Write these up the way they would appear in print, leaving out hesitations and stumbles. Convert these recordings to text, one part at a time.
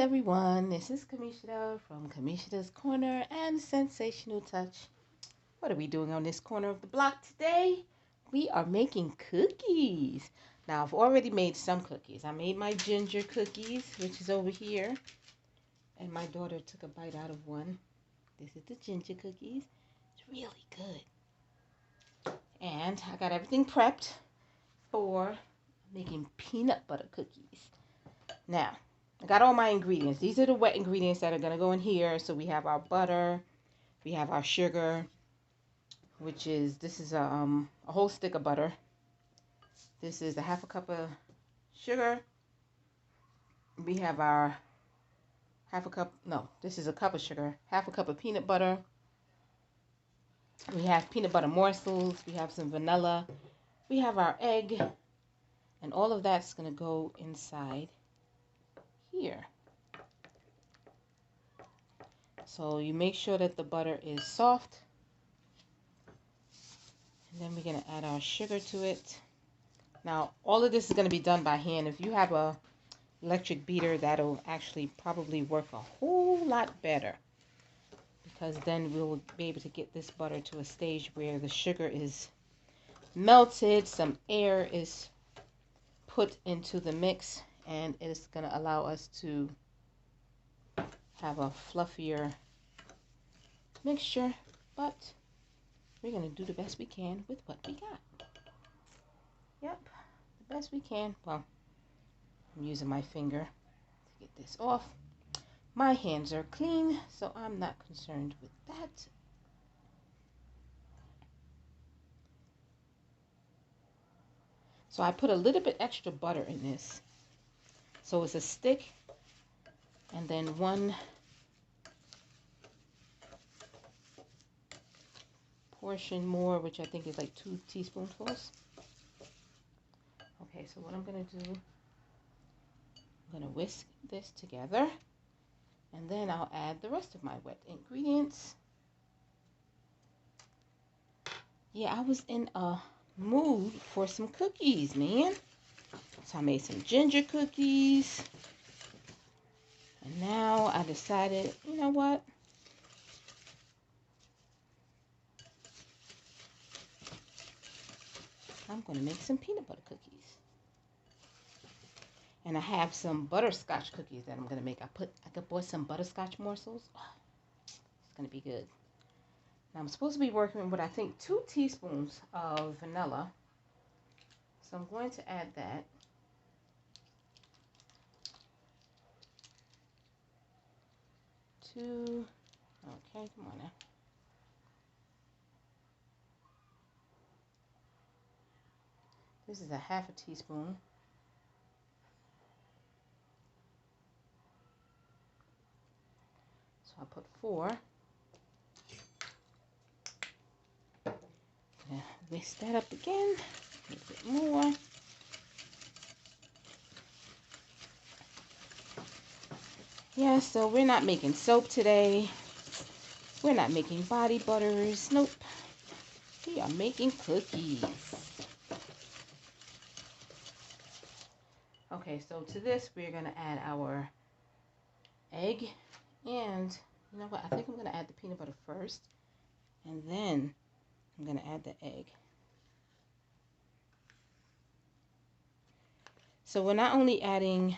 everyone, this is Kamishita from Kamishita's Corner and Sensational Touch. What are we doing on this corner of the block today? We are making cookies. Now, I've already made some cookies. I made my ginger cookies, which is over here. And my daughter took a bite out of one. This is the ginger cookies. It's really good. And I got everything prepped for making peanut butter cookies. Now, I got all my ingredients. These are the wet ingredients that are going to go in here. So we have our butter, we have our sugar, this is a whole stick of butter. This is a half a cup of sugar. We have our this is a cup of sugar, half a cup of peanut butter. We have peanut butter morsels. We have some vanilla. We have our egg. And all of that's going to go inside here. So you make sure that the butter is soft. And then we're going to add our sugar to it. Now, all of this is going to be done by hand. If you have a electric beater, that'll actually probably work a whole lot better. Because then we'll be able to get this butter to a stage where the sugar is melted, some air is put into the mix, and it's going to allow us to have a fluffier mixture. But we're going to do the best we can with what we got. Yep, the best we can. Well, I'm using my finger to get this off. My hands are clean, so I'm not concerned with that. So I put a little bit extra butter in this. So it's a stick and then one portion more, which I think is like 2 teaspoonfuls. Okay, so what I'm going to do, I'm going to whisk this together, and then I'll add the rest of my wet ingredients. Yeah, I was in a mood for some cookies, man. So I made some ginger cookies, and now I decided, you know what? I'm going to make some peanut butter cookies. And I have some butterscotch cookies that I'm going to make. I bought some butterscotch morsels. Oh, it's going to be good. Now I'm supposed to be working with, I think, 2 teaspoons of vanilla. So I'm going to add that. Okay, come on now. This is a half a teaspoon. So I put 4. Whisk that up again. A little bit more. Yeah, so we're not making soap today. We're not making body butters. Nope. We are making cookies. Okay, so to this, we're going to add our egg. And you know what? I think I'm going to add the peanut butter first. And then I'm going to add the egg. So we're not only adding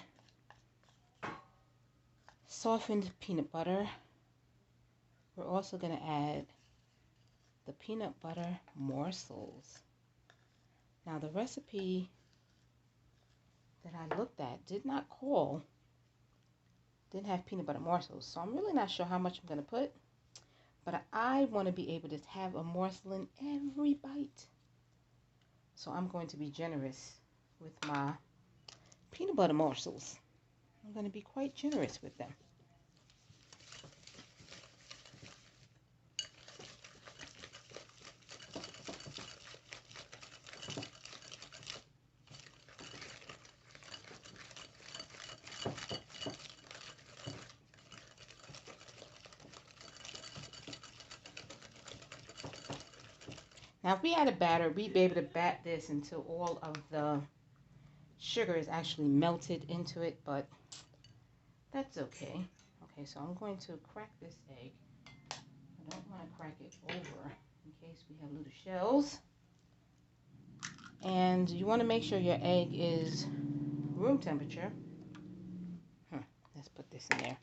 softened peanut butter, we're also going to add the peanut butter morsels. Now the recipe that I looked at didn't have peanut butter morsels, so I'm really not sure how much I'm going to put, but I want to be able to have a morsel in every bite. So I'm going to be generous with my peanut butter morsels. I'm going to be quite generous with them. Now, if we had a batter, we'd be able to bat this until all of the sugar is actually melted into it, but that's okay. Okay, so I'm going to crack this egg. I don't want to crack it over in case we have little shells. And you want to make sure your egg is room temperature. Let's put this in there.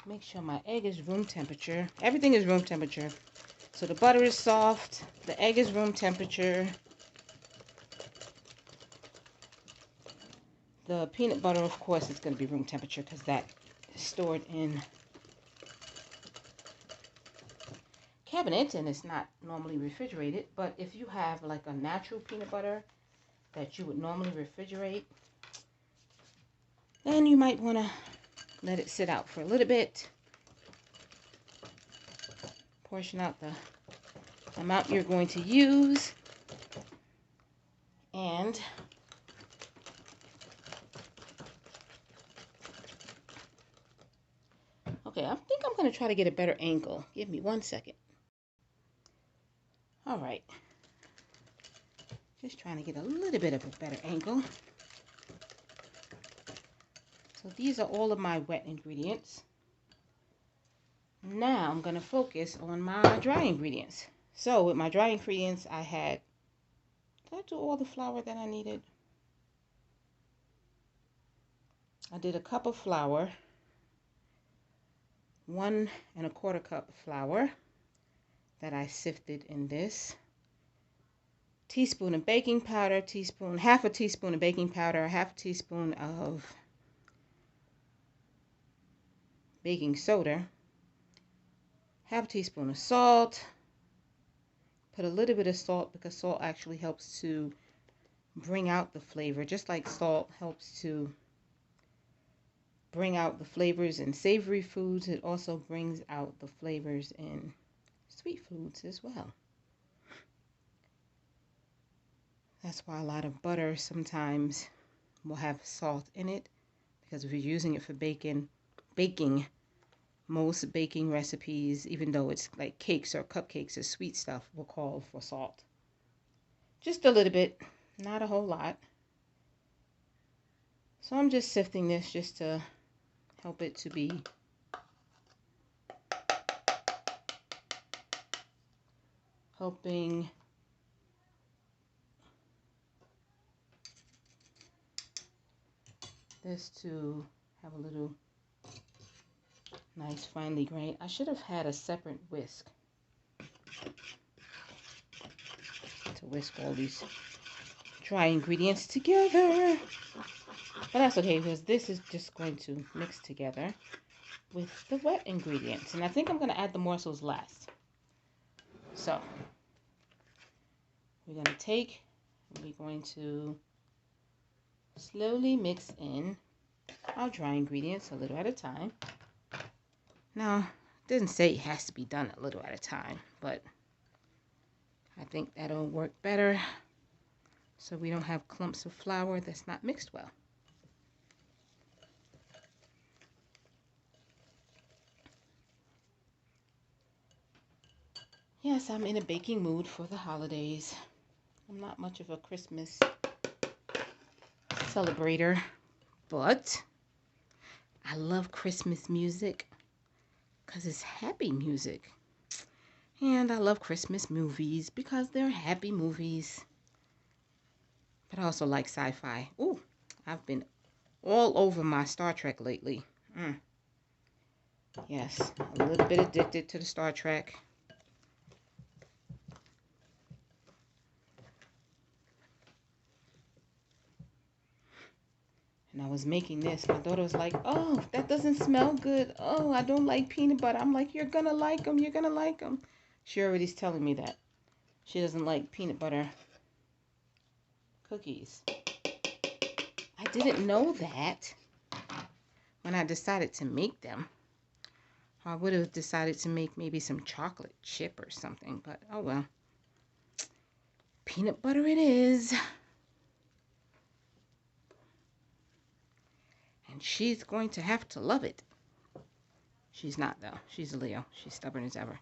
Make sure my egg is room temperature. Everything is room temperature. So the butter is soft. The egg is room temperature. The peanut butter, of course, is going to be room temperature because that is stored in cabinet and it's not normally refrigerated. But if you have like a natural peanut butter that you would normally refrigerate, then you might want to let it sit out for a little bit. Portion out the amount you're going to use. And okay, I think I'm going to try to get a better angle. Give me 1 second. All right. Just trying to get a little bit of a better angle. So these are all of my wet ingredients. Now I'm going to focus on my dry ingredients. So with my dry ingredients, I had, did I do all the flour that I needed? I did a cup of flour, 1 1/4 cup flour that I sifted in this. Teaspoon of baking powder, half a teaspoon of baking powder, half a teaspoon of baking soda, half a teaspoon of salt. Put a little bit of salt because salt actually helps to bring out the flavor, just like salt helps to bring out the flavors in savory foods. It also brings out the flavors in sweet foods as well. That's why a lot of butter sometimes will have salt in it, because if you're using it for baking, most baking recipes, even though it's like cakes or cupcakes or sweet stuff, will call for salt. Just a little bit, not a whole lot. So I'm just sifting this just to help it to be helping this to have a little nice finely grained. I should have had a separate whisk to whisk all these dry ingredients together. But that's okay because this is just going to mix together with the wet ingredients. And I think I'm going to add the morsels last. So we're going to slowly mix in our dry ingredients a little at a time. Now, it doesn't say it has to be done a little at a time, but I think that'll work better so we don't have clumps of flour that's not mixed well. Yes, I'm in a baking mood for the holidays. I'm not much of a Christmas celebrator, but I love Christmas music because it's happy music. And I love Christmas movies because they're happy movies. But I also like sci-fi. Ooh, I've been all over my Star Trek lately. Yes, a little bit addicted to the Star Trek. And I was making this. My daughter was like, oh, that doesn't smell good. Oh, I don't like peanut butter. I'm like, you're going to like them. You're going to like them. She already is telling me that. She doesn't like peanut butter cookies. I didn't know that when I decided to make them. I would have decided to make maybe some chocolate chip or something. But, oh well. Peanut butter it is. And she's going to have to love it. She's not, though. She's a Leo. She's stubborn as ever.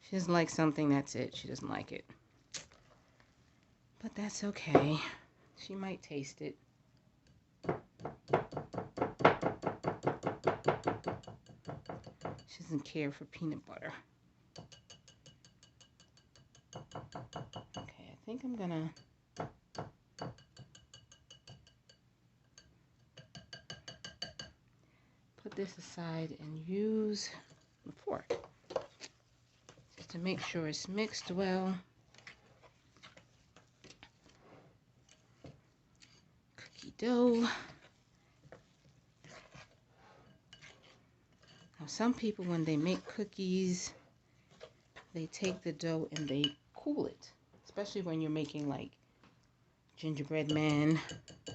She doesn't like something, that's it. She doesn't like it. But that's okay. She might taste it. doesn't care for peanut butter. Okay, I think I'm gonna put this aside and use the fork just to make sure it's mixed well. Cookie dough. Now some people, when they make cookies, they take the dough and they cool it, especially when you're making like gingerbread man. I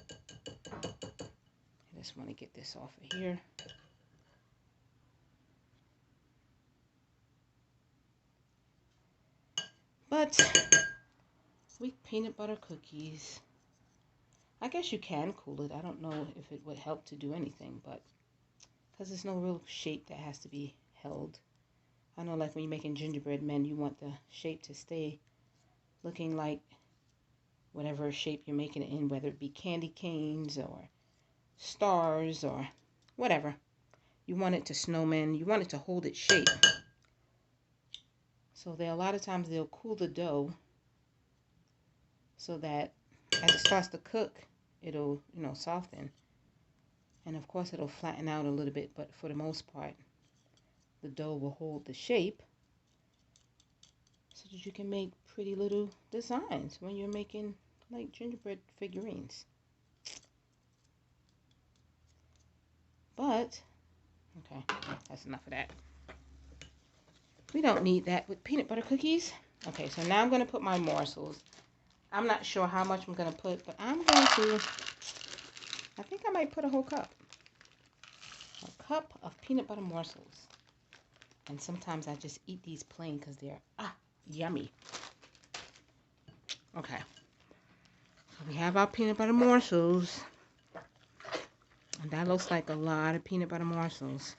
just want to get this off of here. But with peanut butter cookies, I guess you can cool it. I don't know if it would help to do anything, but because there's no real shape that has to be held. I know like when you're making gingerbread men, you want the shape to stay looking like whatever shape you're making it in, whether it be candy canes or stars or whatever. You want it to snowman, you want it to hold its shape. So a lot of times they'll cool the dough so that as it starts to cook, it'll, soften. And of course it'll flatten out a little bit, but for the most part, the dough will hold the shape so that you can make pretty little designs when you're making like gingerbread figurines. But, okay, that's enough of that. We don't need that with peanut butter cookies. Okay, so now I'm going to put my morsels. I'm not sure how much I'm going to put, but I'm going to, I think I might put a whole cup. A cup of peanut butter morsels. And sometimes I just eat these plain because they're, yummy. Okay. So we have our peanut butter morsels. And that looks like a lot of peanut butter morsels.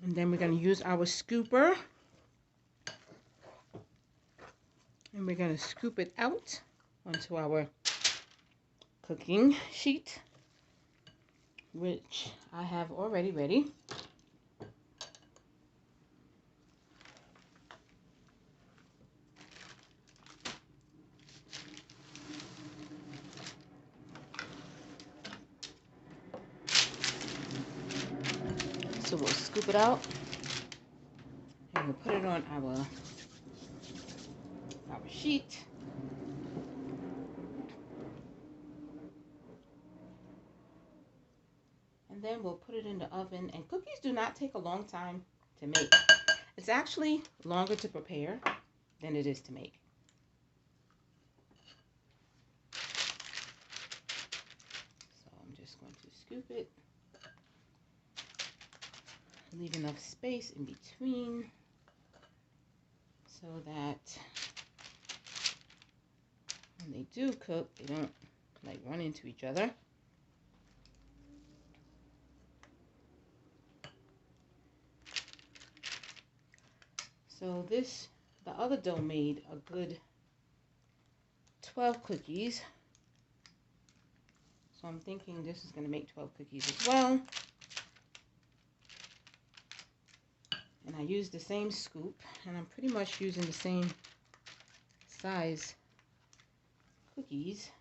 And then we're going to use our scooper. And we're going to scoop it out onto our cooking sheet, which I have already ready. So we'll scoop it out and we'll put it on our sheet. And then we'll put it in the oven. And cookies do not take a long time to make. It's actually longer to prepare than it is to make. So I'm just going to scoop it. Leave enough space in between so that when they do cook, they don't like run into each other. So the other dough made a good 12 cookies. So I'm thinking this is going to make 12 cookies as well. And I use the same scoop, and I'm pretty much using the same size cookies.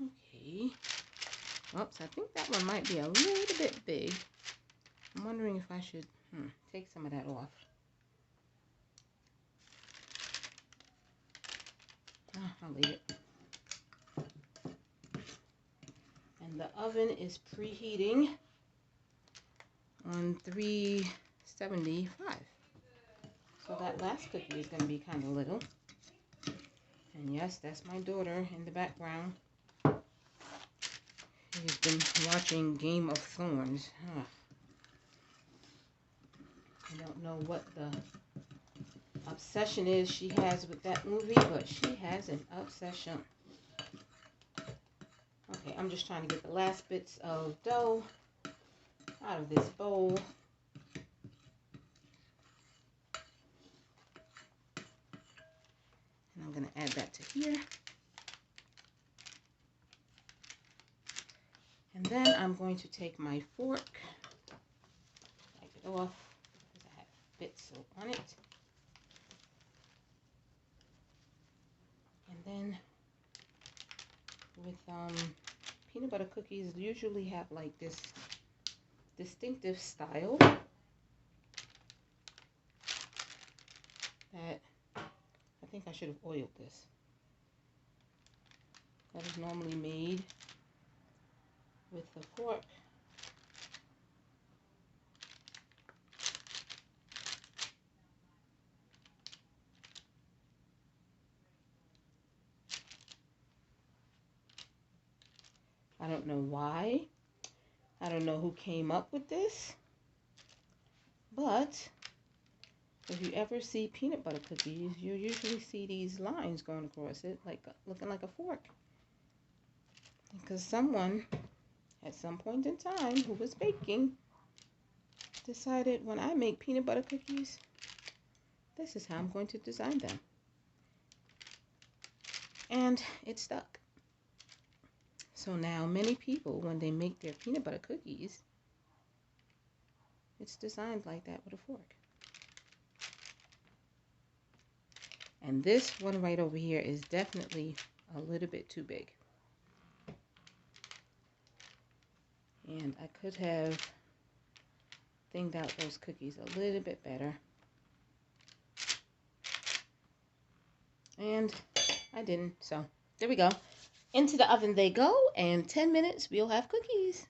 Okay. Oops, I think that one might be a little bit big. I'm wondering if I should take some of that off. I'll leave it. And the oven is preheating on 375. So that last cookie is going to be kind of little. And yes, that's my daughter in the background. She's been watching Game of Thrones. I don't know what the obsession is she has with that movie, but she has an obsession. Okay, I'm just trying to get the last bits of dough out of this bowl. going to add that to here. And then I'm going to take my fork, wipe it off because I have bits on it. And then with peanut butter cookies usually have like this distinctive style that I think I should have oiled this. That is normally made with the fork. I don't know why. I don't know who came up with this. But if you ever see peanut butter cookies, you usually see these lines going across it, like looking like a fork. Because someone, at some point in time, who was baking, decided when I make peanut butter cookies, this is how I'm going to design them. And it stuck. So now many people, when they make their peanut butter cookies, it's designed like that with a fork. And this one right over here is definitely a little bit too big. And I could have thinned out those cookies a little bit better. And I didn't, so there we go. Into the oven they go, and 10 minutes we'll have cookies.